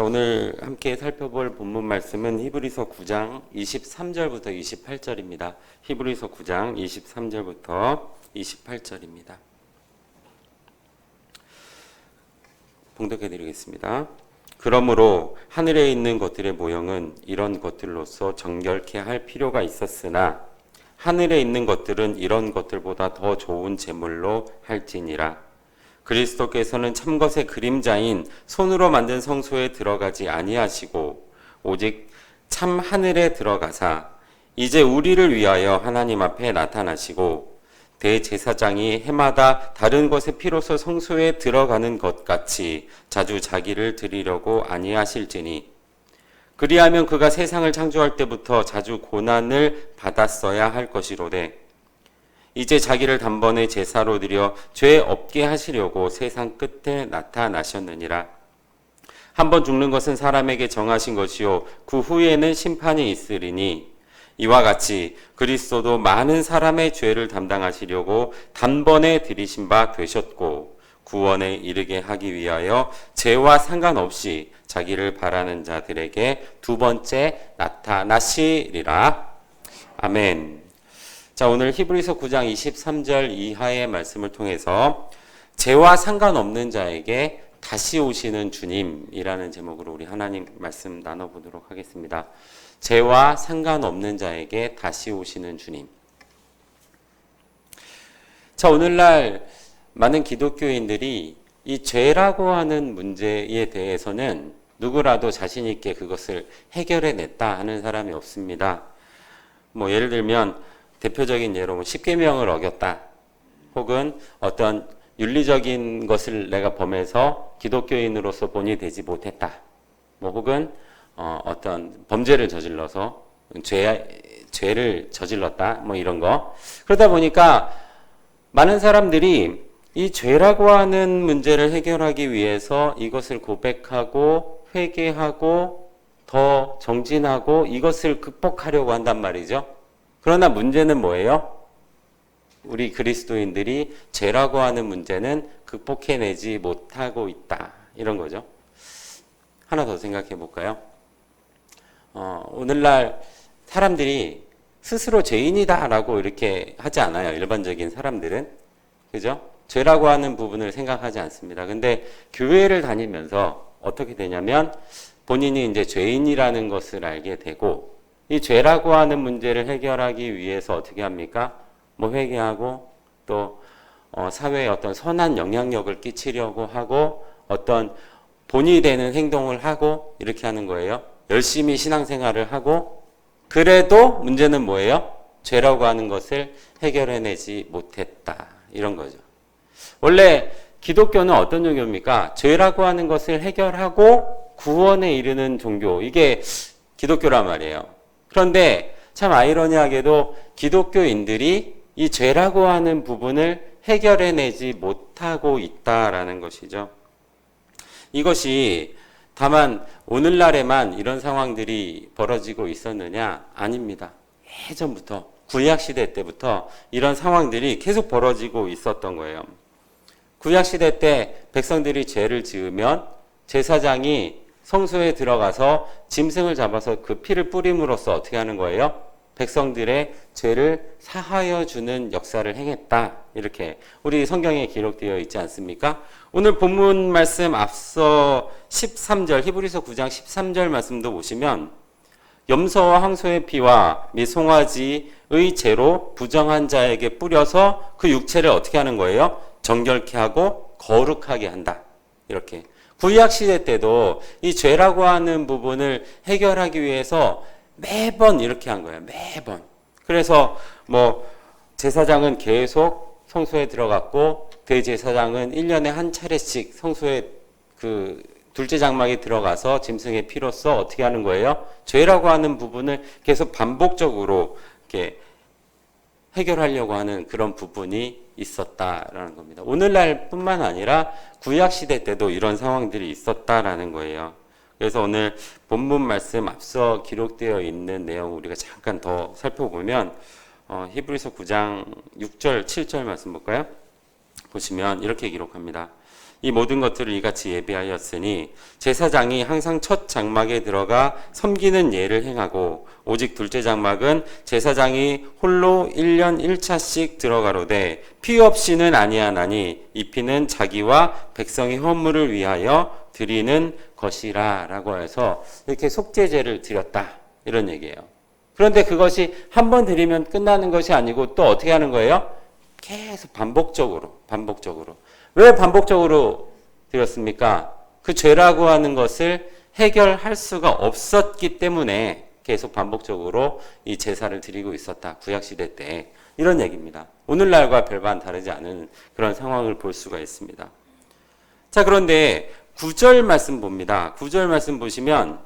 자, 오늘 함께 살펴볼 본문 말씀은 히브리서 9장 23절부터 28절입니다. 히브리서 9장 23절부터 28절입니다. 봉독해 드리겠습니다. 그러므로 하늘에 있는 것들의 모형은 이런 것들로서 정결케 할 필요가 있었으나 하늘에 있는 것들은 이런 것들보다 더 좋은 제물로 할지니라. 그리스도께서는 참것의 그림자인 손으로 만든 성소에 들어가지 아니하시고 오직 참 하늘에 들어가사 이제 우리를 위하여 하나님 앞에 나타나시고 대제사장이 해마다 다른 것의 피로서 성소에 들어가는 것 같이 자주 자기를 드리려고 아니하실지니 그리하면 그가 세상을 창조할 때부터 자주 고난을 받았어야 할 것이로되 이제 자기를 단번에 제사로 드려 죄 없게 하시려고 세상 끝에 나타나셨느니라. 한번 죽는 것은 사람에게 정하신 것이요 그 후에는 심판이 있으리니 이와 같이 그리스도도 많은 사람의 죄를 담당하시려고 단번에 들이신 바 되셨고 구원에 이르게 하기 위하여 죄와 상관없이 자기를 바라는 자들에게 두 번째 나타나시리라. 아멘. 자, 오늘 히브리서 9장 23절 이하의 말씀을 통해서 죄와 상관없는 자에게 다시 오시는 주님이라는 제목으로 우리 하나님 말씀 나눠보도록 하겠습니다. 죄와 상관없는 자에게 다시 오시는 주님. 자, 오늘날 많은 기독교인들이 이 죄라고 하는 문제에 대해서는 누구라도 자신 있게 그것을 해결해냈다 하는 사람이 없습니다. 뭐 예를 들면 대표적인 예로 십계명을 어겼다. 혹은 어떤 윤리적인 것을 내가 범해서 기독교인으로서 본이 되지 못했다. 뭐 혹은 어떤 범죄를 저질러서 죄를 저질렀다. 뭐 이런 거. 그러다 보니까 많은 사람들이 이 죄라고 하는 문제를 해결하기 위해서 이것을 고백하고 회개하고 더 정진하고 이것을 극복하려고 한단 말이죠. 그러나 문제는 뭐예요? 우리 그리스도인들이 죄라고 하는 문제는 극복해내지 못하고 있다. 이런 거죠. 하나 더 생각해 볼까요? 오늘날 사람들이 스스로 죄인이다라고 이렇게 하지 않아요. 일반적인 사람들은. 그죠? 죄라고 하는 부분을 생각하지 않습니다. 근데 교회를 다니면서 어떻게 되냐면 본인이 이제 죄인이라는 것을 알게 되고 이 죄라고 하는 문제를 해결하기 위해서 어떻게 합니까? 뭐 회개하고 또 사회에 어떤 선한 영향력을 끼치려고 하고 어떤 본이 되는 행동을 하고 이렇게 하는 거예요. 열심히 신앙생활을 하고 그래도 문제는 뭐예요? 죄라고 하는 것을 해결해내지 못했다. 이런 거죠. 원래 기독교는 어떤 종교입니까? 죄라고 하는 것을 해결하고 구원에 이르는 종교. 이게 기독교란 말이에요. 그런데 참 아이러니하게도 기독교인들이 이 죄라고 하는 부분을 해결해내지 못하고 있다라는 것이죠. 이것이 다만 오늘날에만 이런 상황들이 벌어지고 있었느냐? 아닙니다. 예전부터 구약시대 때부터 이런 상황들이 계속 벌어지고 있었던 거예요. 구약시대 때 백성들이 죄를 지으면 제사장이 성소에 들어가서 짐승을 잡아서 그 피를 뿌림으로써 어떻게 하는 거예요? 백성들의 죄를 사하여 주는 역사를 행했다. 이렇게 우리 성경에 기록되어 있지 않습니까? 오늘 본문 말씀 앞서 13절 히브리서 9장 13절 말씀도 보시면 염소와 황소의 피와 및 송아지의 죄로 부정한 자에게 뿌려서 그 육체를 어떻게 하는 거예요? 정결케 하고 거룩하게 한다. 이렇게 구약시대 때도 이 죄라고 하는 부분을 해결하기 위해서 매번 이렇게 한 거예요. 매번. 그래서 뭐 제사장은 계속 성소에 들어갔고 대제사장은 1년에 한 차례씩 성소에 그 둘째 장막에 들어가서 짐승의 피로써 어떻게 하는 거예요? 죄라고 하는 부분을 계속 반복적으로 이렇게 해결하려고 하는 그런 부분이 있었다라는 겁니다. 오늘날뿐만 아니라 구약시대 때도 이런 상황들이 있었다라는 거예요. 그래서 오늘 본문 말씀 앞서 기록되어 있는 내용 우리가 잠깐 더 살펴보면 히브리서 9장 6절, 7절 말씀 볼까요? 보시면 이렇게 기록합니다. 이 모든 것들을 이같이 예비하였으니 제사장이 항상 첫 장막에 들어가 섬기는 예를 행하고 오직 둘째 장막은 제사장이 홀로 1년 1차씩 들어가로되 피 없이는 아니하나니 이 피는 자기와 백성의 허물을 위하여 드리는 것이라 라고 해서 이렇게 속죄제를 드렸다 이런 얘기예요. 그런데 그것이 한 번 드리면 끝나는 것이 아니고 또 어떻게 하는 거예요? 계속 반복적으로. 왜 반복적으로 드렸습니까? 그 죄라고 하는 것을 해결할 수가 없었기 때문에 계속 반복적으로 이 제사를 드리고 있었다. 구약시대 때. 이런 얘기입니다. 오늘날과 별반 다르지 않은 그런 상황을 볼 수가 있습니다. 자, 그런데 9절 말씀 봅니다. 9절 말씀 보시면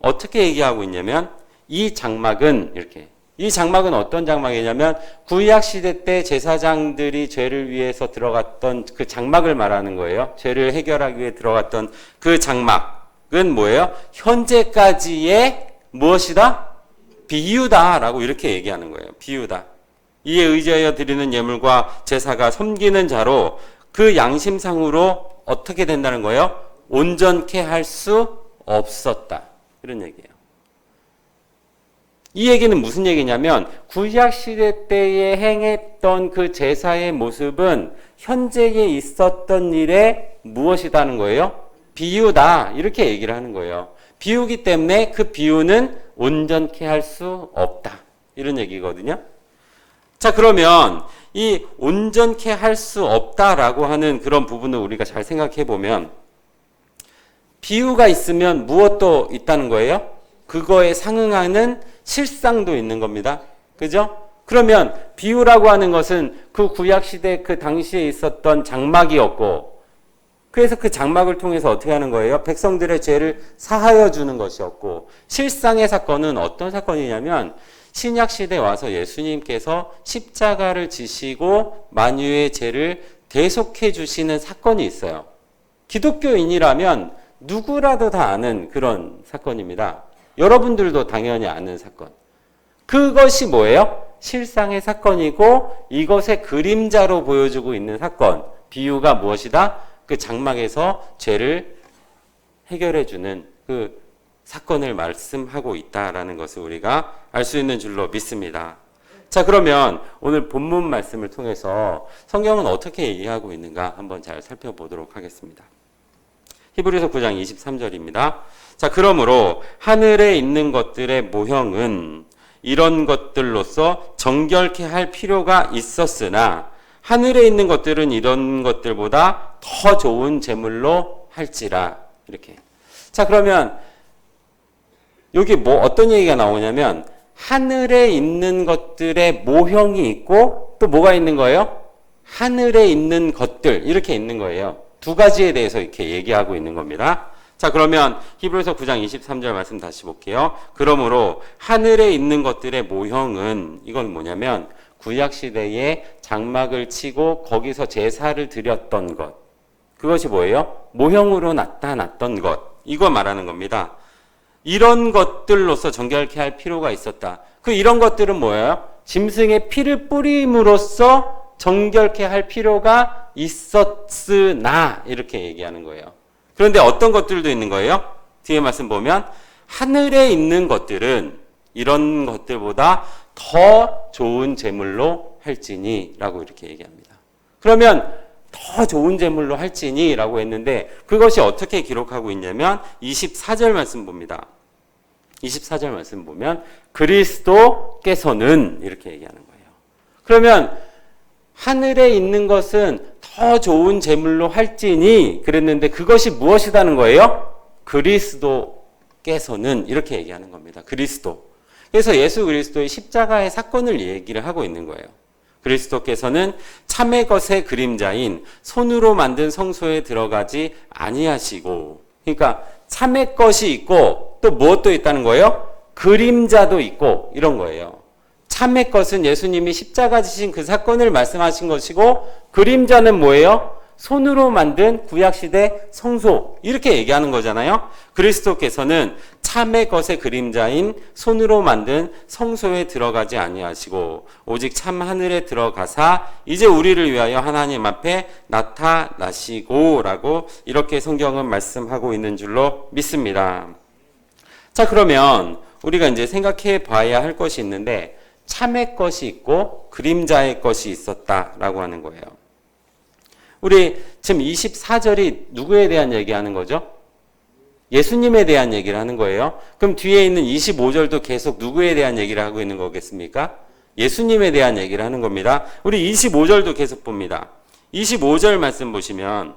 어떻게 얘기하고 있냐면 이 장막은 이렇게 이 장막은 어떤 장막이냐면 구약시대 때 제사장들이 죄를 위해서 들어갔던 그 장막을 말하는 거예요. 죄를 해결하기 위해 들어갔던 그 장막은 뭐예요? 현재까지의 무엇이다? 비유다라고 이렇게 얘기하는 거예요. 비유다. 이에 의지하여 드리는 예물과 제사가 섬기는 자로 그 양심상으로 어떻게 된다는 거예요? 온전케 할 수 없었다. 이런 얘기예요. 이 얘기는 무슨 얘기냐면 구약시대 때에 행했던 그 제사의 모습은 현재에 있었던 일에 무엇이다는 거예요? 비유다. 이렇게 얘기를 하는 거예요. 비유기 때문에 그 비유는 온전케 할 수 없다. 이런 얘기거든요. 자, 그러면 이 온전케 할 수 없다라고 하는 그런 부분을 우리가 잘 생각해 보면 비유가 있으면 무엇도 있다는 거예요? 그거에 상응하는 실상도 있는 겁니다. 그죠? 그러면 비유라고 하는 것은 그 구약시대 그 당시에 있었던 장막이었고 그래서 그 장막을 통해서 어떻게 하는 거예요? 백성들의 죄를 사하여 주는 것이었고 실상의 사건은 어떤 사건이냐면 신약시대에 와서 예수님께서 십자가를 지시고 만유의 죄를 대속해 주시는 사건이 있어요. 기독교인이라면 누구라도 다 아는 그런 사건입니다. 여러분들도 당연히 아는 사건. 그것이 뭐예요? 실상의 사건이고 이것의 그림자로 보여주고 있는 사건. 비유가 무엇이다? 그 장막에서 죄를 해결해주는 그 사건을 말씀하고 있다라는 것을 우리가 알 수 있는 줄로 믿습니다. 자, 그러면 오늘 본문 말씀을 통해서 성경은 어떻게 얘기하고 있는가 한번 잘 살펴보도록 하겠습니다. 히브리서 9장 23절입니다. 자, 그러므로 하늘에 있는 것들의 모형은 이런 것들로서 정결케 할 필요가 있었으나 하늘에 있는 것들은 이런 것들보다 더 좋은 제물로 할지라. 이렇게. 자, 그러면 여기 뭐 어떤 얘기가 나오냐면 하늘에 있는 것들의 모형이 있고 또 뭐가 있는 거예요? 하늘에 있는 것들 이렇게 있는 거예요. 두 가지에 대해서 이렇게 얘기하고 있는 겁니다. 자, 그러면 히브리서 9장 23절 말씀 다시 볼게요. 그러므로 하늘에 있는 것들의 모형은 이건 뭐냐면 구약시대에 장막을 치고 거기서 제사를 드렸던 것. 그것이 뭐예요? 모형으로 나타났던 것. 이거 말하는 겁니다. 이런 것들로서 정결케 할 필요가 있었다. 그 이런 것들은 뭐예요? 짐승의 피를 뿌림으로써 정결케 할 필요가 있었으나 이렇게 얘기하는 거예요. 그런데 어떤 것들도 있는 거예요? 뒤에 말씀 보면 하늘에 있는 것들은 이런 것들보다 더 좋은 제물로 할지니 라고 이렇게 얘기합니다. 그러면 더 좋은 제물로 할지니 라고 했는데 그것이 어떻게 기록하고 있냐면 24절 말씀 봅니다. 24절 말씀 보면 그리스도께서는 이렇게 얘기하는 거예요. 그러면 하늘에 있는 것은 더 좋은 제물로 할지니 그랬는데 그것이 무엇이라는 거예요? 그리스도께서는 이렇게 얘기하는 겁니다. 그리스도. 그래서 예수 그리스도의 십자가의 사건을 얘기를 하고 있는 거예요. 그리스도께서는 참의 것의 그림자인 손으로 만든 성소에 들어가지 아니하시고 그러니까 참의 것이 있고 또 무엇도 있다는 거예요? 그림자도 있고 이런 거예요. 참의 것은 예수님이 십자가 지신 그 사건을 말씀하신 것이고 그림자는 뭐예요? 손으로 만든 구약시대 성소 이렇게 얘기하는 거잖아요. 그리스도께서는 참의 것의 그림자인 손으로 만든 성소에 들어가지 아니하시고 오직 참 하늘에 들어가사 이제 우리를 위하여 하나님 앞에 나타나시고라고 이렇게 성경은 말씀하고 있는 줄로 믿습니다. 자, 그러면 우리가 이제 생각해 봐야 할 것이 있는데 참의 것이 있고 그림자의 것이 있었다라고 하는 거예요. 우리 지금 24절이 누구에 대한 얘기하는 거죠? 예수님에 대한 얘기를 하는 거예요. 그럼 뒤에 있는 25절도 계속 누구에 대한 얘기를 하고 있는 거겠습니까? 예수님에 대한 얘기를 하는 겁니다. 우리 25절도 계속 봅니다. 25절 말씀 보시면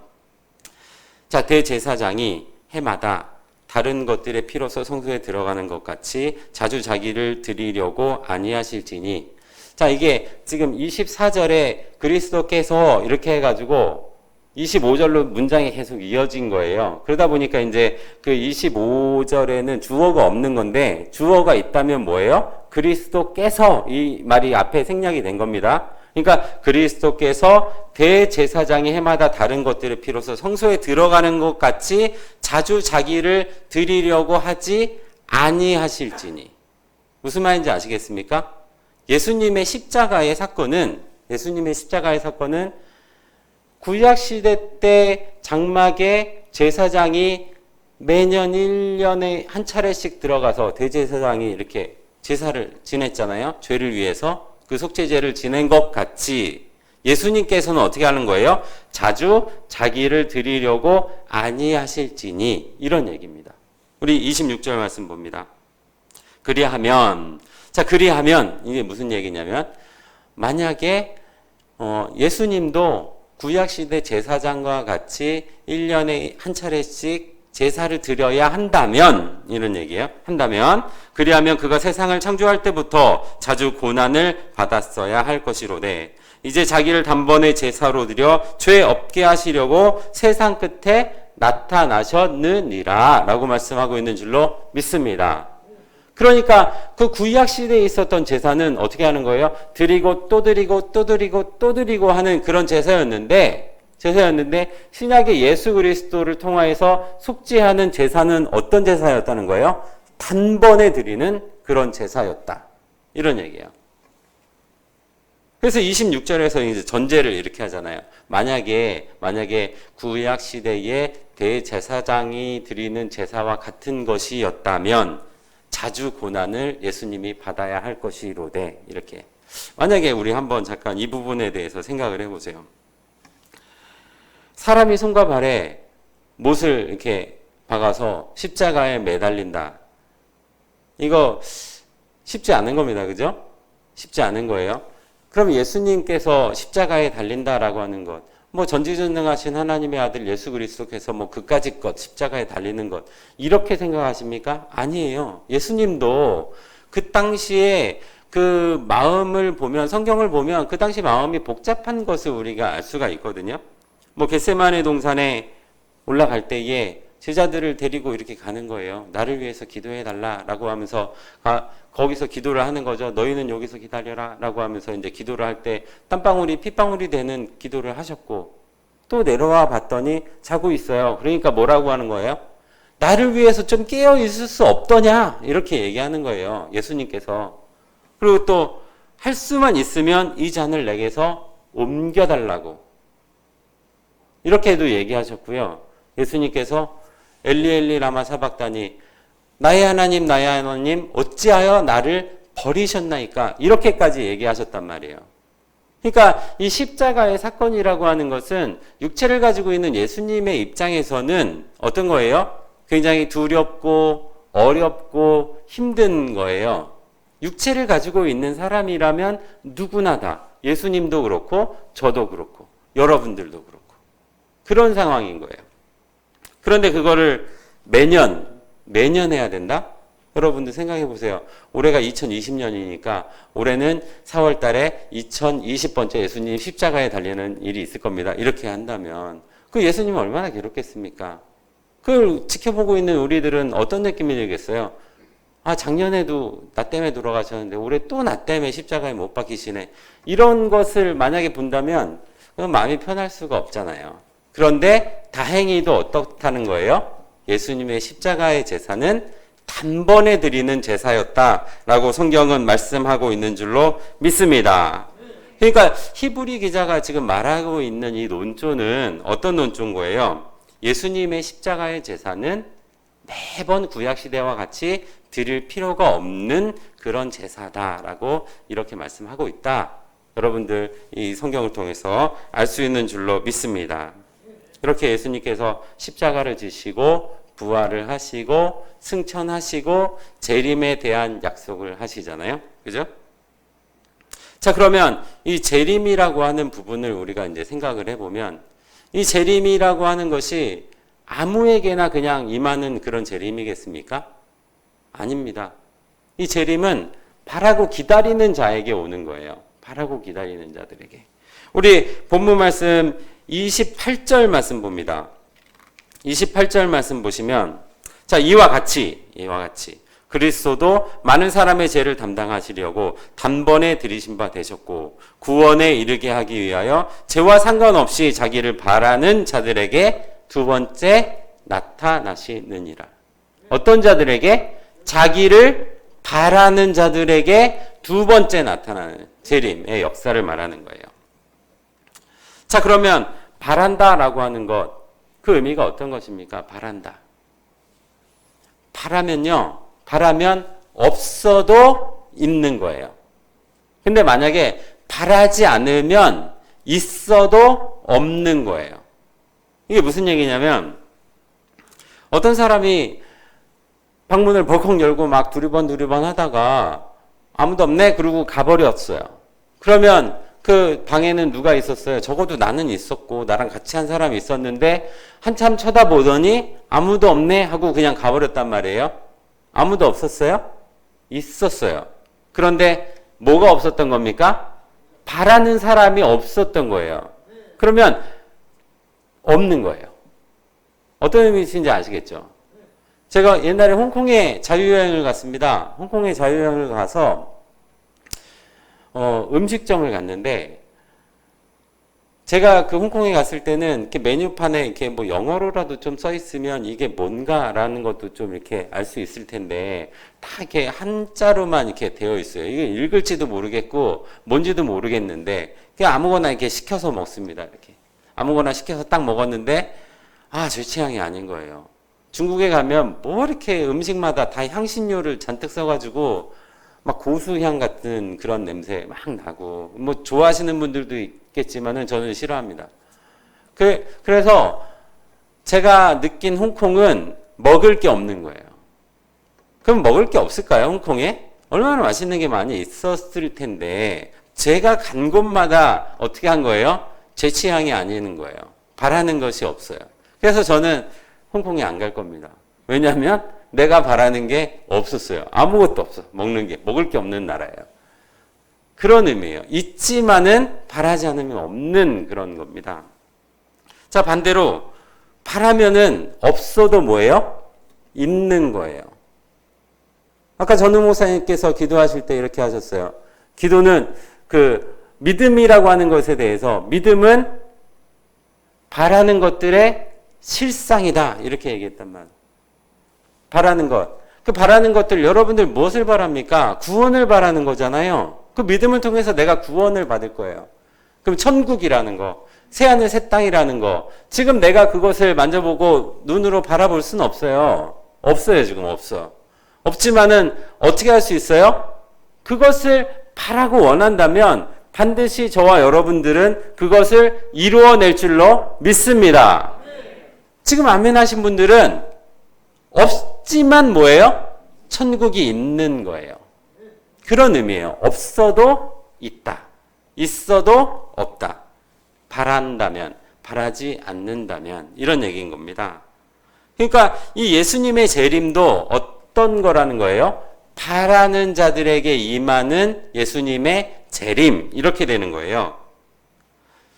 자, 대제사장이 해마다 다른 것들의 피로서 성소에 들어가는 것 같이 자주 자기를 드리려고 아니하실지니. 자, 이게 지금 24절에 그리스도께서 이렇게 해가지고 25절로 문장이 계속 이어진 거예요. 그러다 보니까 이제 그 25절에는 주어가 없는 건데 주어가 있다면 뭐예요? 그리스도께서 이 말이 앞에 생략이 된 겁니다. 그러니까 그리스도께서 대제사장이 해마다 다른 것들의 피로서 성소에 들어가는 것 같이 자주 자기를 드리려고 하지 아니하실지니. 무슨 말인지 아시겠습니까? 예수님의 십자가의 사건은 구약시대 때 장막에 제사장이 매년 1년에 한 차례씩 들어가서 대제사장이 이렇게 제사를 지냈잖아요. 죄를 위해서 그 속죄제를 지낸 것 같이 예수님께서는 어떻게 하는 거예요? 자주 자기를 드리려고 아니하실지니 이런 얘기입니다. 우리 26절 말씀 봅니다. 그리하면 이게 무슨 얘기냐면 만약에 예수님도 구약시대 제사장과 같이 1년에 한 차례씩 제사를 드려야 한다면 이런 얘기예요. 그리하면 그가 세상을 창조할 때부터 자주 고난을 받았어야 할 것이로되 이제 자기를 단번에 제사로 드려 죄 없게 하시려고 세상 끝에 나타나셨느니라 라고 말씀하고 있는 줄로 믿습니다. 그러니까 그 구약시대에 있었던 제사는 어떻게 하는 거예요? 드리고 또 드리고 또 드리고 또 드리고 하는 그런 제사였는데 신약의 예수 그리스도를 통하여서 속죄하는 제사는 어떤 제사였다는 거예요? 단번에 드리는 그런 제사였다. 이런 얘기예요. 그래서 26절에서 이제 전제를 이렇게 하잖아요. 만약에 구약 시대에 대제사장이 드리는 제사와 같은 것이었다면 자주 고난을 예수님이 받아야 할 것이로되 이렇게. 만약에 우리 한번 잠깐 이 부분에 대해서 생각을 해보세요. 사람이 손과 발에 못을 이렇게 박아서 십자가에 매달린다. 이거 쉽지 않은 겁니다. 그죠? 쉽지 않은 거예요. 그럼 예수님께서 십자가에 달린다라고 하는 것, 전지전능하신 하나님의 아들 예수 그리스도께서 그까짓 것, 십자가에 달리는 것, 이렇게 생각하십니까? 아니에요. 예수님도 그 당시에 그 마음을 보면, 성경을 보면 그 당시 마음이 복잡한 것을 우리가 알 수가 있거든요. 겟세마네 동산에 올라갈 때에 제자들을 데리고 이렇게 가는 거예요. 나를 위해서 기도해 달라라고 하면서 거기서 기도를 하는 거죠. 너희는 여기서 기다려라라고 하면서 이제 기도를 할 때 땀방울이 핏방울이 되는 기도를 하셨고 또 내려와 봤더니 자고 있어요. 그러니까 뭐라고 하는 거예요? 나를 위해서 좀 깨어 있을 수 없더냐? 이렇게 얘기하는 거예요. 예수님께서. 그리고 또 할 수만 있으면 이 잔을 내게서 옮겨달라고. 이렇게도 얘기하셨고요. 예수님께서 엘리 엘리 라마 사박다니 나의 하나님 어찌하여 나를 버리셨나이까 이렇게까지 얘기하셨단 말이에요. 그러니까 이 십자가의 사건이라고 하는 것은 육체를 가지고 있는 예수님의 입장에서는 어떤 거예요? 굉장히 두렵고 어렵고 힘든 거예요. 육체를 가지고 있는 사람이라면 누구나 다 예수님도 그렇고 저도 그렇고 여러분들도 그렇고 그런 상황인 거예요. 그런데 그거를 매년 해야 된다? 여러분들 생각해 보세요. 올해가 2020년이니까 올해는 4월 달에 2020번째 예수님 십자가에 달리는 일이 있을 겁니다. 이렇게 한다면 그 예수님은 얼마나 괴롭겠습니까? 그걸 지켜보고 있는 우리들은 어떤 느낌이 들겠어요? 작년에도 나 때문에 돌아가셨는데 올해 또 나 때문에 십자가에 못 박히시네. 이런 것을 만약에 본다면 그건 마음이 편할 수가 없잖아요. 그런데 다행히도 어떻다는 거예요? 예수님의 십자가의 제사는 단번에 드리는 제사였다라고 성경은 말씀하고 있는 줄로 믿습니다. 그러니까 히브리 기자가 지금 말하고 있는 이 논조는 어떤 논조인 거예요? 예수님의 십자가의 제사는 매번 구약시대와 같이 드릴 필요가 없는 그런 제사다라고 이렇게 말씀하고 있다. 여러분들 이 성경을 통해서 알 수 있는 줄로 믿습니다. 이렇게 예수님께서 십자가를 지시고 부활을 하시고 승천하시고 재림에 대한 약속을 하시잖아요. 그죠? 자, 그러면 이 재림이라고 하는 부분을 우리가 이제 생각을 해보면 이 재림이라고 하는 것이 아무에게나 그냥 임하는 그런 재림이겠습니까? 아닙니다. 이 재림은 바라고 기다리는 자에게 오는 거예요. 바라고 기다리는 자들에게. 우리 본문 말씀 28절 말씀 봅니다. 28절 말씀 보시면 자, 이와 같이 그리스도도 많은 사람의 죄를 담당하시려고 단번에 들이신 바 되셨고 구원에 이르게 하기 위하여 죄와 상관없이 자기를 바라는 자들에게 두 번째 나타나시느니라. 어떤 자들에게? 자기를 바라는 자들에게 두 번째 나타나는 재림의 역사를 말하는 거예요. 자, 그러면 바란다라고 하는 것, 그 의미가 어떤 것입니까? 바란다. 바라면 없어도 있는 거예요. 근데 만약에 바라지 않으면 있어도 없는 거예요. 이게 무슨 얘기냐면 어떤 사람이 방문을 벌컥 열고 막 두리번 하다가 아무도 없네? 그러고 가버렸어요. 그러면 그 방에는 누가 있었어요? 적어도 나는 있었고 나랑 같이 한 사람이 있었는데 한참 쳐다보더니 아무도 없네? 하고 그냥 가버렸단 말이에요. 아무도 없었어요? 있었어요. 그런데 뭐가 없었던 겁니까? 바라는 사람이 없었던 거예요. 그러면 없는 거예요. 어떤 의미인지 아시겠죠? 제가 옛날에 홍콩에 자유여행을 갔습니다. 홍콩에 자유여행을 가서 음식점을 갔는데 제가 그 홍콩에 갔을 때는 이렇게 메뉴판에 이렇게 뭐 영어로라도 좀 써 있으면 이게 뭔가라는 것도 좀 이렇게 알 수 있을 텐데 다 이렇게 한자로만 이렇게 되어 있어요. 이게 읽을지도 모르겠고 뭔지도 모르겠는데 그냥 아무거나 이렇게 시켜서 먹습니다. 이렇게 아무거나 시켜서 딱 먹었는데 제 취향이 아닌 거예요. 중국에 가면 뭐 이렇게 음식마다 다 향신료를 잔뜩 써가지고 막 고수향 같은 그런 냄새 막 나고 뭐 좋아하시는 분들도 있겠지만은 저는 싫어합니다. 그래서 제가 느낀 홍콩은 먹을 게 없는 거예요. 그럼 먹을 게 없을까요? 홍콩에? 얼마나 맛있는 게 많이 있었을 텐데 제가 간 곳마다 어떻게 한 거예요? 제 취향이 아니는 거예요. 바라는 것이 없어요. 그래서 저는 홍콩에 안 갈 겁니다. 왜냐하면 내가 바라는 게 없었어요. 아무것도 없어. 먹을 게 없는 나라예요. 그런 의미예요. 있지만은 바라지 않으면 없는 그런 겁니다. 자, 반대로 바라면은 없어도 뭐예요? 있는 거예요. 아까 전우 목사님께서 기도하실 때 이렇게 하셨어요. 기도는 그 믿음이라고 하는 것에 대해서 믿음은 바라는 것들의 실상이다. 이렇게 얘기했단 말이에요. 바라는 것. 그 바라는 것들 여러분들 무엇을 바랍니까? 구원을 바라는 거잖아요. 그 믿음을 통해서 내가 구원을 받을 거예요. 그럼 천국이라는 거, 새하늘 새 땅이라는 거. 지금 내가 그것을 만져보고 눈으로 바라볼 수는 없어요. 없어요. 지금 없어. 없지만은 어떻게 할 수 있어요? 그것을 바라고 원한다면 반드시 저와 여러분들은 그것을 이루어낼 줄로 믿습니다. 지금 아멘 하신 분들은 없지만 뭐예요? 천국이 있는 거예요. 그런 의미예요. 없어도 있다. 있어도 없다. 바란다면, 바라지 않는다면 이런 얘기인 겁니다. 그러니까 이 예수님의 재림도 어떤 거라는 거예요? 바라는 자들에게 임하는 예수님의 재림 이렇게 되는 거예요.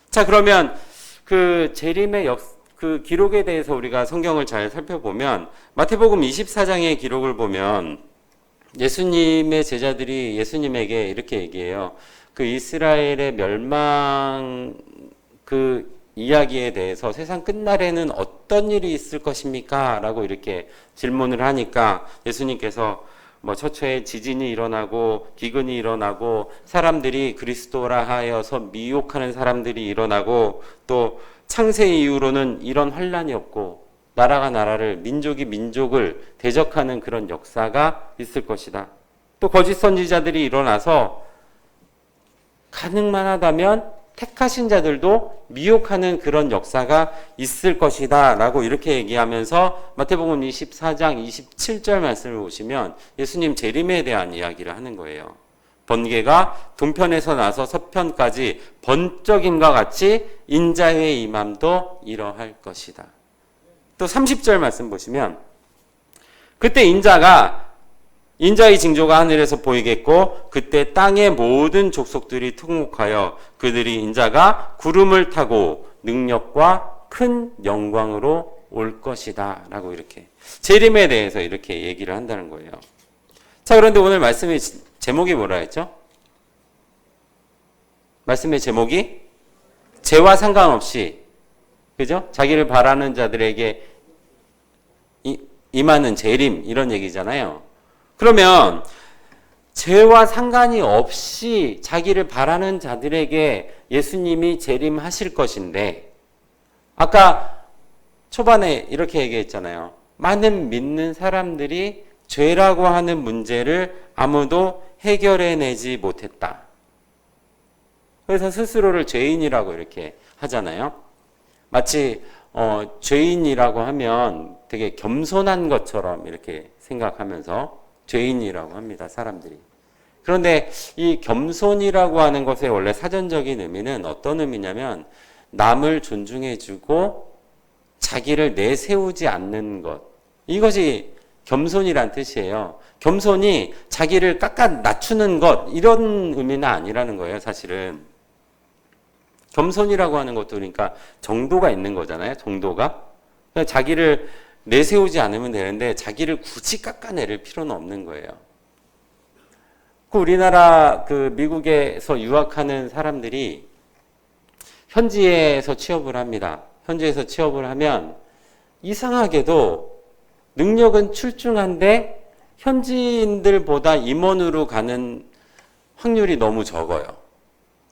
자, 그러면 그 재림의 그 기록에 대해서 우리가 성경을 잘 살펴보면 마태복음 24장의 기록을 보면 예수님의 제자들이 예수님에게 이렇게 얘기해요. 그 이스라엘의 멸망 그 이야기에 대해서 세상 끝날에는 어떤 일이 있을 것입니까? 라고 이렇게 질문을 하니까 예수님께서 뭐 처처에 지진이 일어나고 기근이 일어나고 사람들이 그리스도라 하여서 미혹하는 사람들이 일어나고 또 창세 이후로는 이런 환란이 없고 나라가 나라를 민족이 민족을 대적하는 그런 역사가 있을 것이다. 또 거짓 선지자들이 일어나서 가능만 하다면 택하신 자들도 미혹하는 그런 역사가 있을 것이다 라고 이렇게 얘기하면서 마태복음 24장 27절 말씀을 보시면 예수님 재림에 대한 이야기를 하는 거예요. 번개가 동편에서 나서 서편까지 번쩍임과 같이 인자의 임함도 이러할 것이다. 또 30절 말씀 보시면 그때 인자의 징조가 하늘에서 보이겠고 그때 땅의 모든 족속들이 통곡하여 그들이 인자가 구름을 타고 능력과 큰 영광으로 올 것이다 라고 이렇게 재림에 대해서 이렇게 얘기를 한다는 거예요. 자, 그런데 오늘 말씀의 제목이 뭐라 했죠? 말씀의 제목이 죄와 상관없이, 그죠? 자기를 바라는 자들에게 임하는 재림 이런 얘기잖아요. 그러면 죄와 상관이 없이 자기를 바라는 자들에게 예수님이 재림하실 것인데 아까 초반에 이렇게 얘기했잖아요. 많은 믿는 사람들이 죄라고 하는 문제를 아무도 해결해내지 못했다. 그래서 스스로를 죄인이라고 이렇게 하잖아요. 마치 죄인이라고 하면 되게 겸손한 것처럼 이렇게 생각하면서 죄인이라고 합니다, 사람들이. 그런데 이 겸손이라고 하는 것의 원래 사전적인 의미는 어떤 의미냐면 남을 존중해주고 자기를 내세우지 않는 것. 이것이 겸손이란 뜻이에요. 겸손이 자기를 깎아 낮추는 것 이런 의미는 아니라는 거예요, 사실은. 겸손이라고 하는 것도 그러니까 정도가 있는 거잖아요, 정도가. 그러니까 자기를 내세우지 않으면 되는데 자기를 굳이 깎아내릴 필요는 없는 거예요. 우리나라 미국에서 유학하는 사람들이 현지에서 취업을 합니다. 현지에서 취업을 하면 이상하게도 능력은 출중한데 현지인들보다 임원으로 가는 확률이 너무 적어요.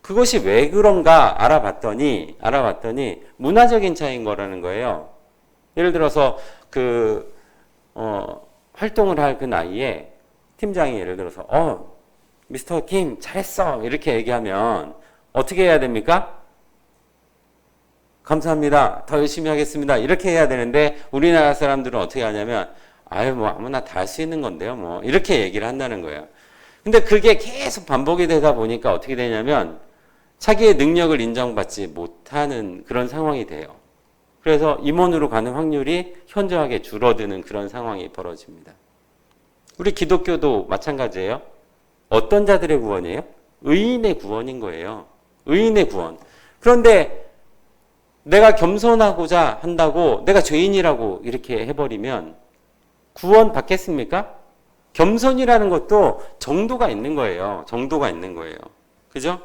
그것이 왜 그런가 알아봤더니 문화적인 차이인 거라는 거예요. 예를 들어서 활동을 할 그 나이에 팀장이 예를 들어서 미스터 김 잘했어 이렇게 얘기하면 어떻게 해야 됩니까? 감사합니다. 더 열심히 하겠습니다. 이렇게 해야 되는데 우리나라 사람들은 어떻게 하냐면 뭐 아무나 다 할 수 있는 건데요. 뭐 이렇게 얘기를 한다는 거예요. 근데 그게 계속 반복이 되다 보니까 어떻게 되냐면 자기의 능력을 인정받지 못하는 그런 상황이 돼요. 그래서 임원으로 가는 확률이 현저하게 줄어드는 그런 상황이 벌어집니다. 우리 기독교도 마찬가지예요. 어떤 자들의 구원이에요? 의인의 구원인 거예요. 의인의 구원. 그런데 내가 겸손하고자 한다고 내가 죄인이라고 이렇게 해버리면 구원 받겠습니까? 겸손이라는 것도 정도가 있는 거예요. 정도가 있는 거예요. 그죠?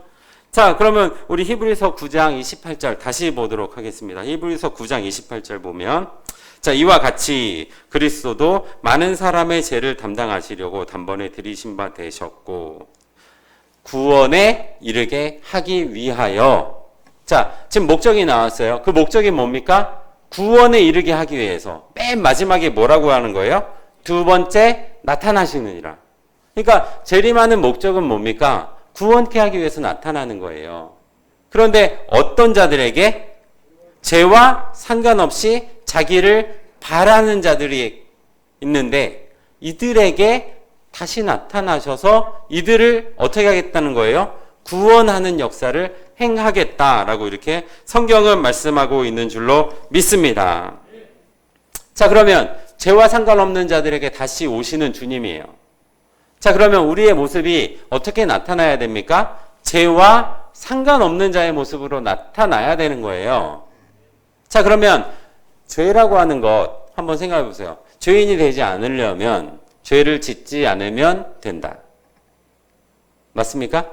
자, 그러면 우리 히브리서 9장 28절 다시 보도록 하겠습니다. 히브리서 9장 28절 보면 자, 이와 같이 그리스도도 많은 사람의 죄를 담당하시려고 단번에 들이신 바 되셨고 구원에 이르게 하기 위하여 자, 지금 목적이 나왔어요. 그 목적이 뭡니까? 구원에 이르게 하기 위해서. 맨 마지막에 뭐라고 하는 거예요? 두 번째 나타나시느니라. 그러니까 재림하는 목적은 뭡니까? 구원케 하기 위해서 나타나는 거예요. 그런데 어떤 자들에게? 죄와 상관없이 자기를 바라는 자들이 있는데 이들에게 다시 나타나셔서 이들을 어떻게 하겠다는 거예요? 구원하는 역사를 행하겠다라고 이렇게 성경은 말씀하고 있는 줄로 믿습니다. 자, 그러면 죄와 상관없는 자들에게 다시 오시는 주님이에요. 자, 그러면 우리의 모습이 어떻게 나타나야 됩니까? 죄와 상관없는 자의 모습으로 나타나야 되는 거예요. 자, 그러면 죄라고 하는 것 한번 생각해 보세요. 죄인이 되지 않으려면 죄를 짓지 않으면 된다. 맞습니까?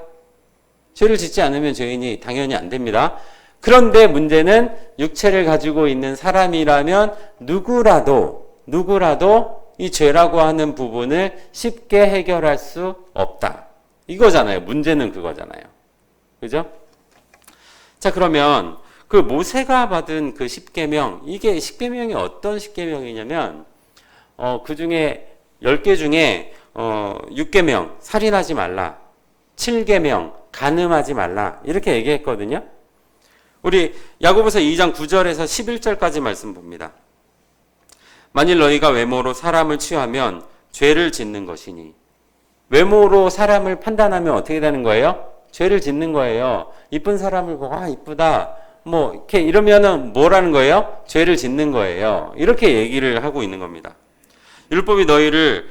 죄를 짓지 않으면 죄인이 당연히 안 됩니다. 그런데 문제는 육체를 가지고 있는 사람이라면 누구라도 이 죄라고 하는 부분을 쉽게 해결할 수 없다. 이거잖아요. 문제는 그거잖아요. 그죠? 자, 그러면 그 모세가 받은 그 10계명, 이게 10계명이 어떤 10계명이냐면 그 중에 10개 중에 6계명, 살인하지 말라. 7계명, 간음하지 말라. 이렇게 얘기했거든요. 우리 야고보서 2장 9절에서 11절까지 말씀 봅니다. 만일 너희가 외모로 사람을 취하면 죄를 짓는 것이니. 외모로 사람을 판단하면 어떻게 되는 거예요? 죄를 짓는 거예요. 이쁜 사람을 보고 이쁘다. 뭐 이렇게 이러면은 뭐라는 거예요? 죄를 짓는 거예요. 이렇게 얘기를 하고 있는 겁니다. 율법이 너희를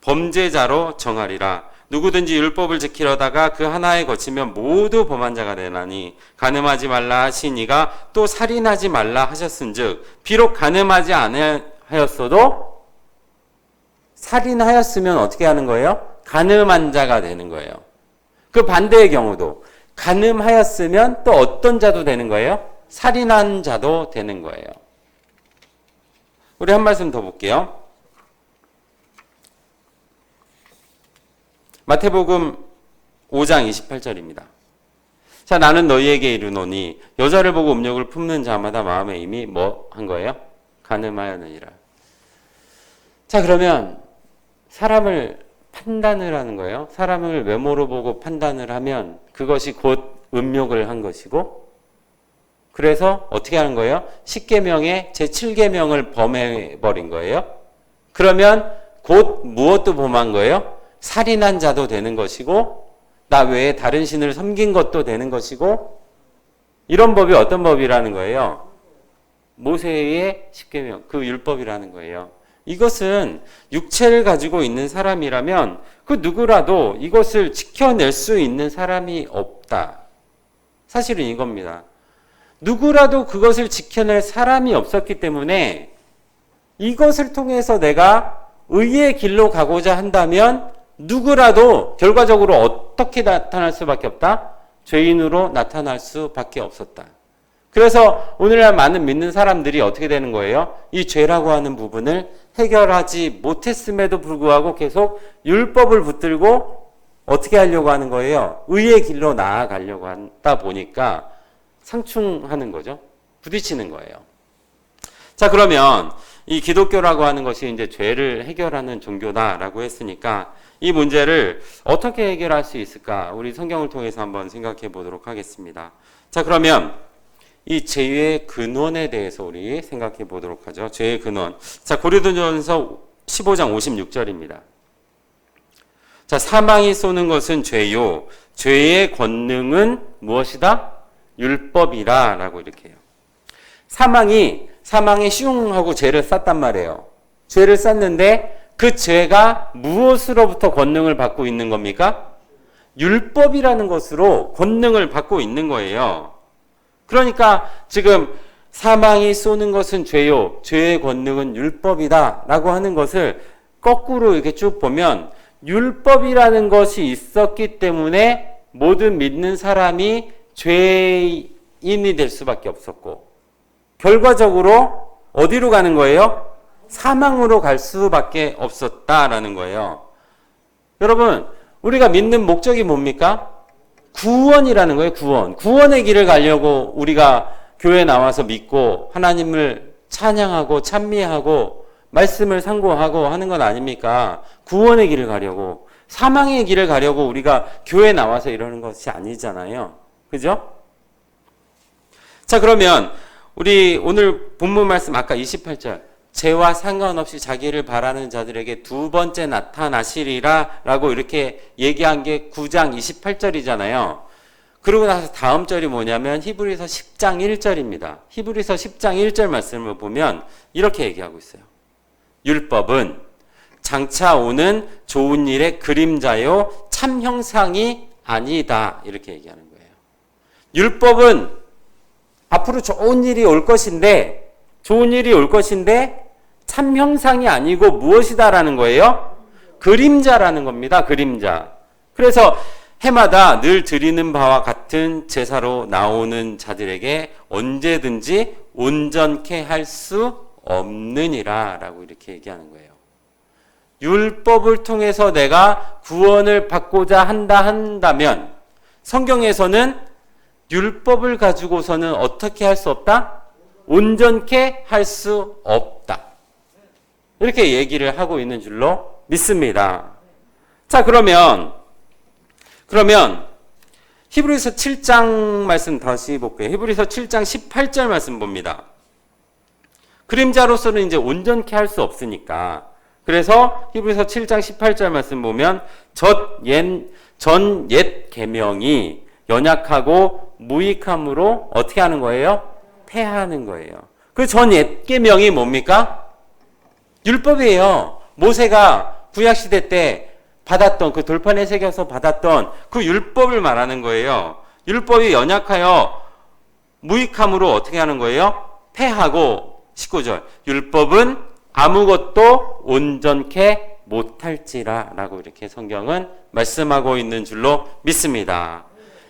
범죄자로 정하리라. 누구든지 율법을 지키려다가 그 하나에 거치면 모두 범한 자가 되나니 간음하지 말라 하시니가 또 살인하지 말라 하셨은즉 비록 간음하지 아니하였어도 살인하였으면 어떻게 하는 거예요? 간음한 자가 되는 거예요. 그 반대의 경우도 간음하였으면 또 어떤 자도 되는 거예요? 살인한 자도 되는 거예요. 우리 한 말씀 더 볼게요. 마태복음 5장 28절입니다. 자, 나는 너희에게 이르노니 여자를 보고 음욕을 품는 자마다 마음에 이미 뭐 한 거예요? 간음하였느니라. 자, 그러면 사람을 판단을 하는 거예요. 사람을 외모로 보고 판단을 하면 그것이 곧 음욕을 한 것이고, 그래서 어떻게 하는 거예요? 10계명의 제7계명을 범해버린 거예요. 그러면 곧 무엇도 범한 거예요? 살인한 자도 되는 것이고, 나 외에 다른 신을 섬긴 것도 되는 것이고, 이런 법이 어떤 법이라는 거예요? 모세의 10계명, 그 율법이라는 거예요. 이것은 육체를 가지고 있는 사람이라면 그 누구라도 이것을 지켜낼 수 있는 사람이 없다. 사실은 이겁니다. 누구라도 그것을 지켜낼 사람이 없었기 때문에 이것을 통해서 내가 의의 길로 가고자 한다면 누구라도 결과적으로 어떻게 나타날 수밖에 없다? 죄인으로 나타날 수밖에 없었다. 그래서 오늘날 많은 믿는 사람들이 어떻게 되는 거예요? 이 죄라고 하는 부분을 해결하지 못했음에도 불구하고 계속 율법을 붙들고 어떻게 하려고 하는 거예요? 의의 길로 나아가려고 하다 보니까 상충하는 거죠. 부딪히는 거예요. 자, 그러면 이 기독교라고 하는 것이 이제 죄를 해결하는 종교다라고 했으니까 이 문제를 어떻게 해결할 수 있을까? 우리 성경을 통해서 한번 생각해 보도록 하겠습니다. 자, 그러면 이 죄의 근원에 대해서 우리 생각해 보도록 하죠. 죄의 근원. 자, 고린도전서 15장 56절입니다. 자, 사망이 쏘는 것은 죄요. 죄의 권능은 무엇이다? 율법이라 라고 이렇게 해요. 사망이 슝 하고 죄를 쌌단 말이에요. 죄를 쌌는데 그 죄가 무엇으로부터 권능을 받고 있는 겁니까? 율법이라는 것으로 권능을 받고 있는 거예요. 그러니까 지금 사망이 쏘는 것은 죄요, 죄의 권능은 율법이다 라고 하는 것을 거꾸로 이렇게 쭉 보면 율법이라는 것이 있었기 때문에 모든 믿는 사람이 죄인이 될 수밖에 없었고, 결과적으로 어디로 가는 거예요? 사망으로 갈 수밖에 없었다라는 거예요. 여러분, 우리가 믿는 목적이 뭡니까? 구원이라는 거예요. 구원의 길을 가려고 우리가 교회에 나와서 믿고 하나님을 찬양하고 찬미하고 말씀을 상고하고 하는 건 아닙니까? 구원의 길을 가려고, 사망의 길을 가려고 우리가 교회에 나와서 이러는 것이 아니잖아요. 그죠? 자, 그러면 우리 오늘 본문 말씀 아까 28절, 죄와 상관없이 자기를 바라는 자들에게 두 번째 나타나시리라 라고 이렇게 얘기한 게 9장 28절이잖아요. 그러고 나서 다음 절이 뭐냐면 히브리서 10장 1절입니다. 히브리서 10장 1절 말씀을 보면 이렇게 얘기하고 있어요. 율법은 장차 오는 좋은 일의 그림자요 참 형상이 아니다. 이렇게 얘기하는 거예요. 율법은 앞으로 좋은 일이 올 것인데 참 형상이 아니고 무엇이다라는 거예요? 그림자라는 겁니다. 그림자. 그래서 해마다 늘 드리는 바와 같은 제사로 나오는 자들에게 언제든지 온전케 할 수 없느니라 라고 이렇게 얘기하는 거예요. 율법을 통해서 내가 구원을 받고자 한다면 성경에서는 율법을 가지고서는 어떻게 할 수 없다? 온전케 할 수 없다. 이렇게 얘기를 하고 있는 줄로 믿습니다. 자, 그러면 히브리서 7장 말씀 다시 볼게요. 히브리서 7장 18절 말씀 봅니다. 그림자로서는 이제 온전케 할 수 없으니까. 그래서 히브리서 7장 18절 말씀 보면 전 옛 계명이 연약하고 무익함으로 어떻게 하는 거예요? 폐하는 거예요. 그 전 옛 계명이 뭡니까? 율법이에요. 모세가 구약시대 때 받았던 그 돌판에 새겨서 받았던 그 율법을 말하는 거예요. 율법이 연약하여 무익함으로 어떻게 하는 거예요? 폐하고 19절 율법은 아무것도 온전케 못할지라 라고 이렇게 성경은 말씀하고 있는 줄로 믿습니다.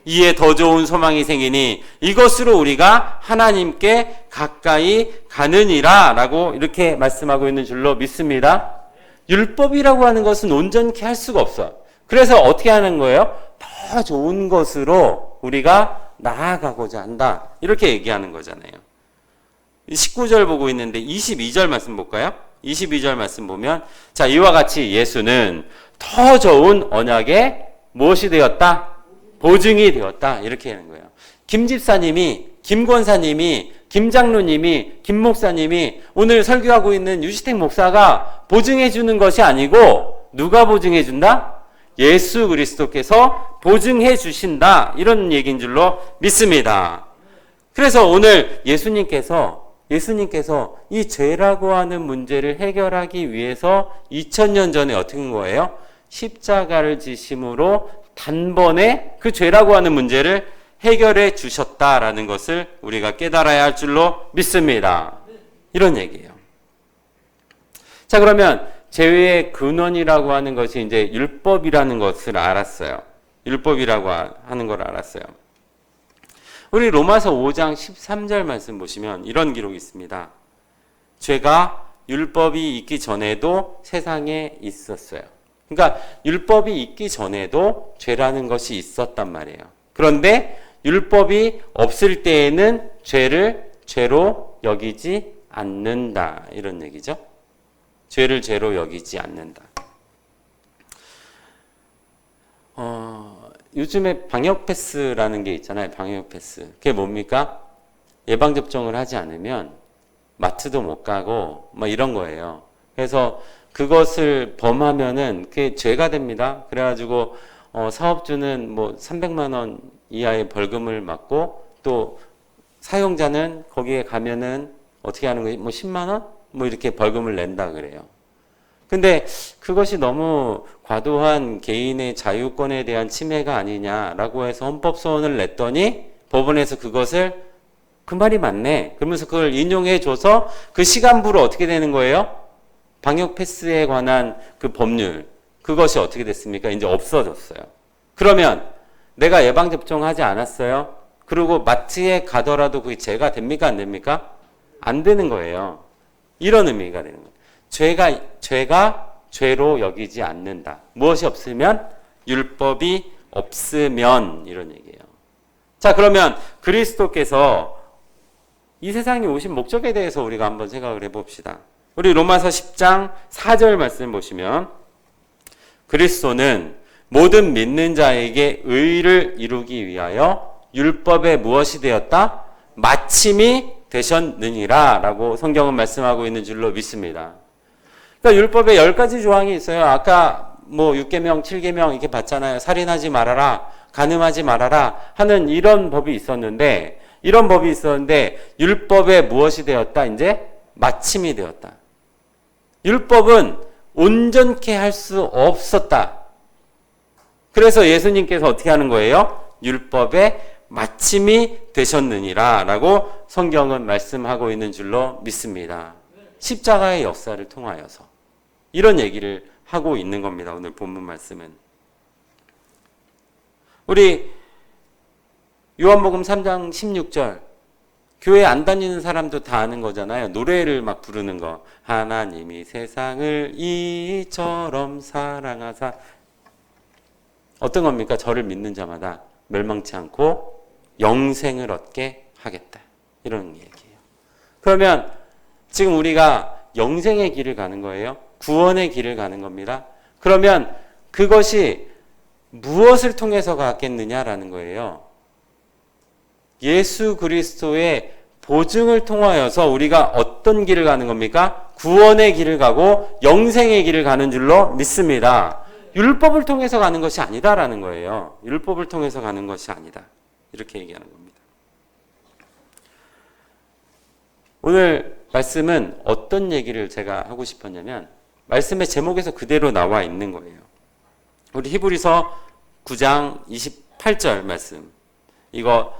이에 더 좋은 소망이 생기니 이것으로 우리가 하나님께 가까이 가느니라 라고 이렇게 말씀하고 있는 줄로 믿습니다. 율법이라고 하는 것은 온전케 할 수가 없어. 그래서 어떻게 하는 거예요? 더 좋은 것으로 우리가 나아가고자 한다. 이렇게 얘기하는 거잖아요. 19절 보고 있는데 22절 말씀 볼까요? 22절 말씀 보면 자, 이와 같이 예수는 더 좋은 언약에 무엇이 되었다? 보증이 되었다. 이렇게 하는 거예요. 김 집사님이, 김 권사님이, 김 장로님이, 김 목사님이 오늘 설교하고 있는 유시택 목사가 보증해 주는 것이 아니고 누가 보증해 준다? 예수 그리스도께서 보증해 주신다. 이런 얘기인 줄로 믿습니다. 그래서 오늘 예수님께서 이 죄라고 하는 문제를 해결하기 위해서 2000년 전에 어떻게 한 거예요? 십자가를 지심으로 단번에 그 죄라고 하는 문제를 해결해 주셨다라는 것을 우리가 깨달아야 할 줄로 믿습니다. 이런 얘기예요. 자, 그러면 죄의 근원이라고 하는 것이 이제 율법이라는 것을 알았어요. 율법이라고 하는 걸 알았어요. 우리 로마서 5장 13절 말씀 보시면 이런 기록이 있습니다. 죄가 율법이 있기 전에도 세상에 있었어요. 그러니까 율법이 있기 전에도 죄라는 것이 있었단 말이에요. 그런데 율법이 없을 때에는 죄를 죄로 여기지 않는다. 이런 얘기죠. 죄를 죄로 여기지 않는다. 요즘에 방역 패스라는 게 있잖아요. 방역 패스. 그게 뭡니까? 예방접종을 하지 않으면 마트도 못 가고 뭐 이런 거예요. 그래서 그것을 범하면은 그게 죄가 됩니다. 그래가지고 사업주는 뭐 300만 원 이하의 벌금을 맞고 또 사용자는 거기에 가면은 어떻게 하는 거예요? 뭐 10만 원? 뭐 이렇게 벌금을 낸다 그래요. 근데 그것이 너무 과도한 개인의 자유권에 대한 침해가 아니냐라고 해서 헌법소원을 냈더니 법원에서 그것을 그 말이 맞네. 그러면서 그걸 인용해 줘서 그 시간부로 어떻게 되는 거예요? 방역 패스에 관한 그 법률, 그것이 어떻게 됐습니까? 이제 없어졌어요. 그러면 내가 예방접종하지 않았어요? 그리고 마트에 가더라도 그게 죄가 됩니까? 안 됩니까? 안 되는 거예요. 이런 의미가 되는 거예요. 죄가 죄로 여기지 않는다. 무엇이 없으면? 율법이 없으면 이런 얘기예요. 자, 그러면 그리스도께서 이 세상에 오신 목적에 대해서 우리가 한번 생각을 해봅시다. 우리 로마서 10장 4절 말씀 보시면 그리스도는 모든 믿는 자에게 의를 이루기 위하여 율법에 무엇이 되었다? 마침이 되셨느니라 라고 성경은 말씀하고 있는 줄로 믿습니다. 그러니까 율법에 10가지 조항이 있어요. 아까 뭐 6계명, 7계명 이렇게 봤잖아요. 살인하지 말아라, 간음하지 말아라 하는 이런 법이 있었는데 율법에 무엇이 되었다? 이제 마침이 되었다. 율법은 온전케 할 수 없었다. 그래서 예수님께서 어떻게 하는 거예요? 율법에 마침이 되셨느니라 라고 성경은 말씀하고 있는 줄로 믿습니다. 십자가의 역사를 통하여서 이런 얘기를 하고 있는 겁니다. 오늘 본문 말씀은. 우리 요한복음 3장 16절 교회 안 다니는 사람도 다 아는 거잖아요. 노래를 막 부르는 거. 하나님이 세상을 이처럼 사랑하사. 어떤 겁니까? 저를 믿는 자마다 멸망치 않고 영생을 얻게 하겠다. 이런 얘기예요. 그러면 지금 우리가 영생의 길을 가는 거예요. 구원의 길을 가는 겁니다. 그러면 그것이 무엇을 통해서 가겠느냐라는 거예요. 예수 그리스도의 보증을 통하여서 우리가 어떤 길을 가는 겁니까? 구원의 길을 가고 영생의 길을 가는 줄로 믿습니다. 율법을 통해서 가는 것이 아니다라는 거예요. 율법을 통해서 가는 것이 아니다. 이렇게 얘기하는 겁니다. 오늘 말씀은 어떤 얘기를 제가 하고 싶었냐면 말씀의 제목에서 그대로 나와 있는 거예요. 우리 히브리서 9장 28절 말씀. 이거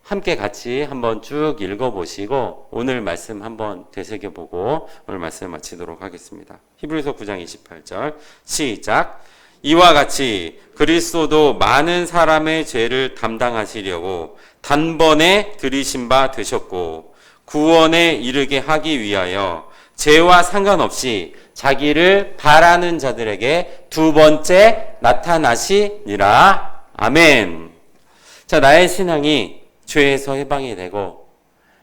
함께 같이 한번 쭉 읽어보시고 오늘 말씀 한번 되새겨보고 오늘 말씀 마치도록 하겠습니다. 히브리서 9장 28절 시작. 이와 같이 그리스도도 많은 사람의 죄를 담당하시려고 단번에 들이신 바 되셨고 구원에 이르게 하기 위하여 죄와 상관없이 자기를 바라는 자들에게 두 번째 나타나시니라. 아멘. 자, 나의 신앙이 죄에서 해방이 되고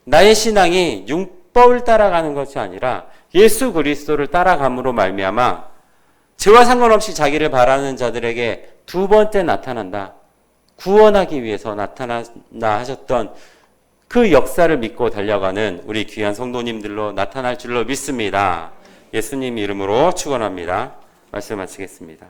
나의 신앙이 율법을 따라가는 것이 아니라 예수 그리스도를 따라감으로 말미암아 죄와 상관없이 자기를 바라는 자들에게 두 번째 나타난다. 구원하기 위해서 나타난다 하셨던 그 역사를 믿고 달려가는 우리 귀한 성도님들로 나타날 줄로 믿습니다. 예수님 이름으로 축원합니다. 말씀 마치겠습니다.